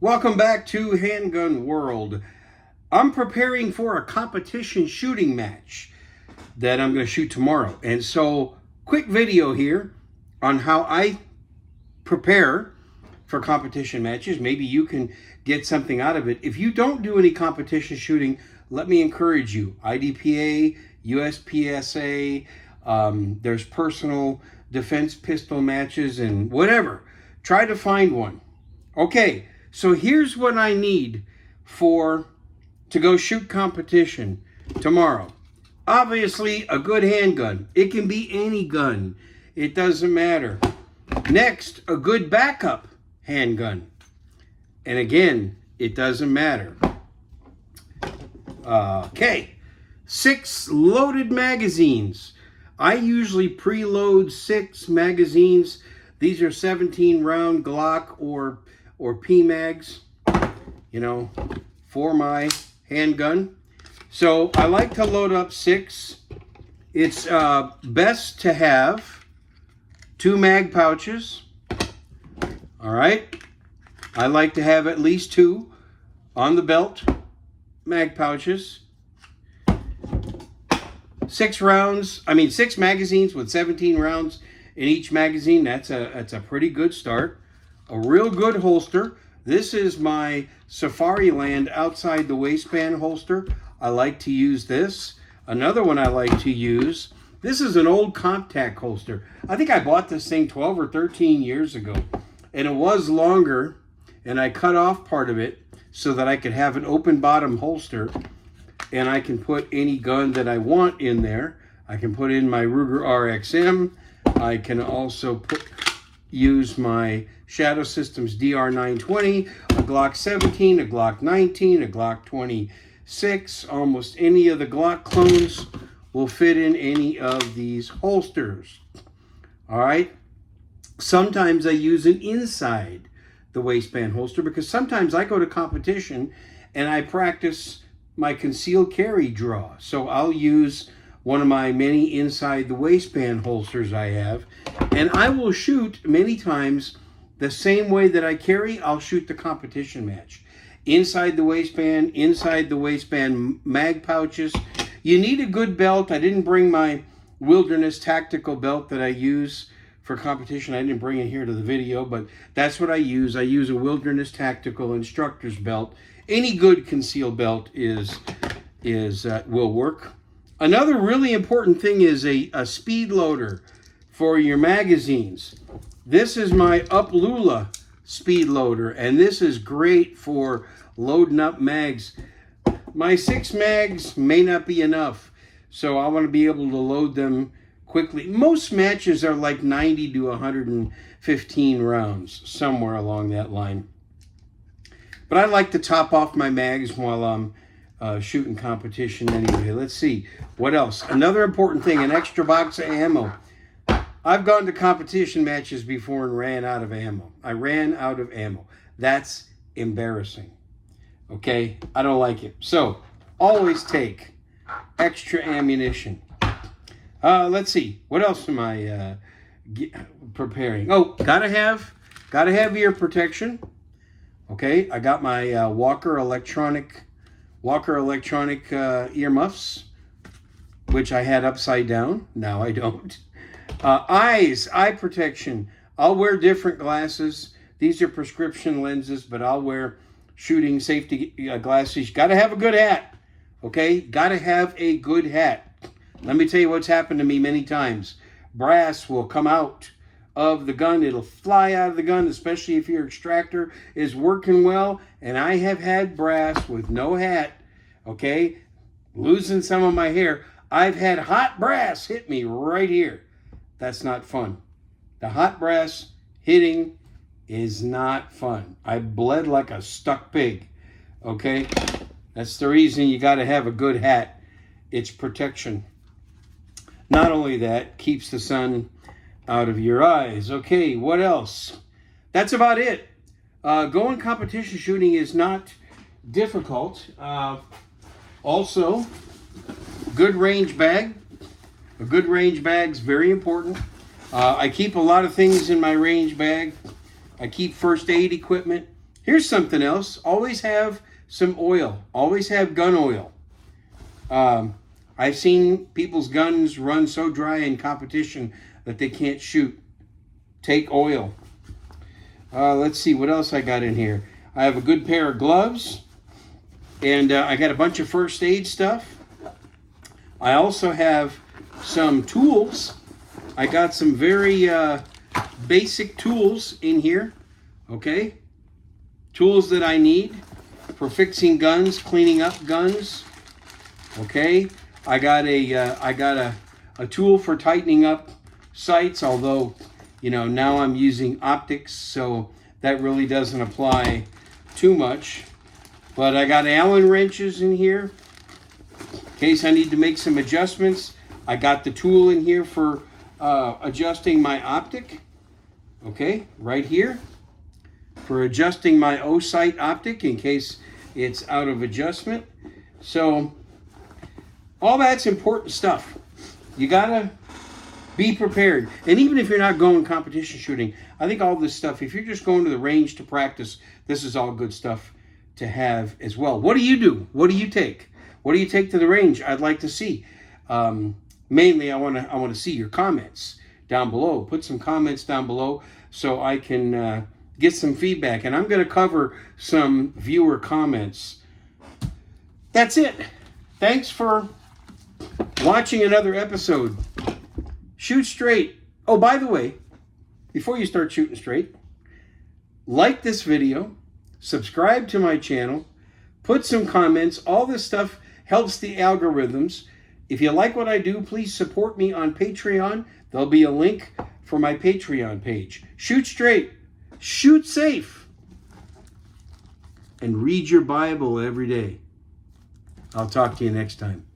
Welcome back to Handgun World. I'm preparing for a competition shooting match that I'm going to shoot tomorrow. And so, quick video here on how I prepare for competition matches. Maybe you can get something out of it. If you don't do any competition shooting, let me encourage you. IDPA, USPSA, there's personal defense pistol matches and whatever. Try to find one. Okay, so here's what I need to go shoot competition tomorrow. Obviously, a good handgun. It can be any gun. It doesn't matter. Next, a good backup handgun. And again, it doesn't matter. Okay, 6 loaded magazines. I usually preload 6 magazines. These are 17 round Glock or PMags, for my handgun. So I like to load up 6. It's best to have 2 mag pouches. All right. I like to have at least 2 on the belt mag pouches. 6 magazines with 17 rounds in each magazine. That's a pretty good start. A real good holster. This is my Safariland outside the waistband holster. I like to use this. Another one I like to use. This is an old Contact holster. I think I bought this thing 12 or 13 years ago. And it was longer, and I cut off part of it so that I could have an open bottom holster, and I can put any gun that I want in there. I can put in my Ruger RXM. I can also use my Shadow Systems DR920, a Glock 17, a Glock 19, a Glock 26. Almost any of the Glock clones will fit in any of these holsters. All right. Sometimes I use an inside the waistband holster because sometimes I go to competition and I practice my concealed carry draw. So I'll use one of my many inside the waistband holsters I have, and I will shoot many times the same way that I carry. I'll shoot the competition match. Inside the waistband mag pouches. You need a good belt. I didn't bring my Wilderness tactical belt that I use for competition. I didn't bring it here to the video, but that's what I use. I use a Wilderness Tactical instructor's belt. Any good concealed belt will work. Another really important thing is a speed loader for your magazines. This is my UpLula speed loader, and this is great for loading up mags. My 6 mags may not be enough, so I want to be able to load them quickly. Most matches are like 90 to 115 rounds, somewhere along that line. But I like to top off my mags while I'm shooting competition anyway. Let's see. What else? Another important thing, an extra box of ammo. I've gone to competition matches before and ran out of ammo. I ran out of ammo. That's embarrassing. Okay? I don't like it. So, always take extra ammunition. Let's see. What else am I preparing? Oh, gotta have ear protection. Okay, I got my Walker electronic earmuffs, which I had upside down. Now I don't. Eye protection. I'll wear different glasses. These are prescription lenses, but I'll wear shooting safety glasses. Got to have a good hat. Okay, got to have a good hat. Let me tell you what's happened to me many times. Brass will come out of the gun. It'll fly out of the gun, especially if your extractor is working well. And I have had brass with no hat, okay, losing some of my hair. I've had hot brass hit me right here. That's not fun. The hot brass hitting is not fun. I bled like a stuck pig, okay? That's the reason you got to have a good hat. It's protection. Not only that, keeps the sun out of your eyes. Okay, what else? That's about it. Going competition shooting is not difficult. Also, good range bag. A good range bag is very important. I keep a lot of things in my range bag. I keep first aid equipment Here's something else. Always have some oil. Always have gun oil. I've seen people's guns run so dry in competition that they can't shoot. Take oil. Let's see what else I got in here. I have a good pair of gloves. And I got a bunch of first aid stuff. I also have some tools. I got some very basic tools in here. Okay? Tools that I need for fixing guns, cleaning up guns. Okay? I got a tool for tightening up sights, although, you know, now I'm using optics, so that really doesn't apply too much. But I got Allen wrenches in here in case I need to make some adjustments. I got the tool in here for adjusting my optic. Okay, right here. For adjusting my O-sight optic in case it's out of adjustment. So, all that's important stuff. You gotta be prepared. And even if you're not going competition shooting, I think all this stuff, if you're just going to the range to practice, this is all good stuff to have as well. What do you do? What do you take? What do you take to the range? I'd like to see. Mainly, I want to see your comments down below. Put some comments down below so I can get some feedback. And I'm going to cover some viewer comments. That's it. Thanks for watching another episode. Shoot straight. Oh, by the way, before you start shooting straight, like this video, subscribe to my channel, put some comments. All this stuff helps the algorithms. If you like what I do, please support me on Patreon. There'll be a link for my Patreon page. Shoot straight, shoot safe, and read your Bible every day. I'll talk to you next time.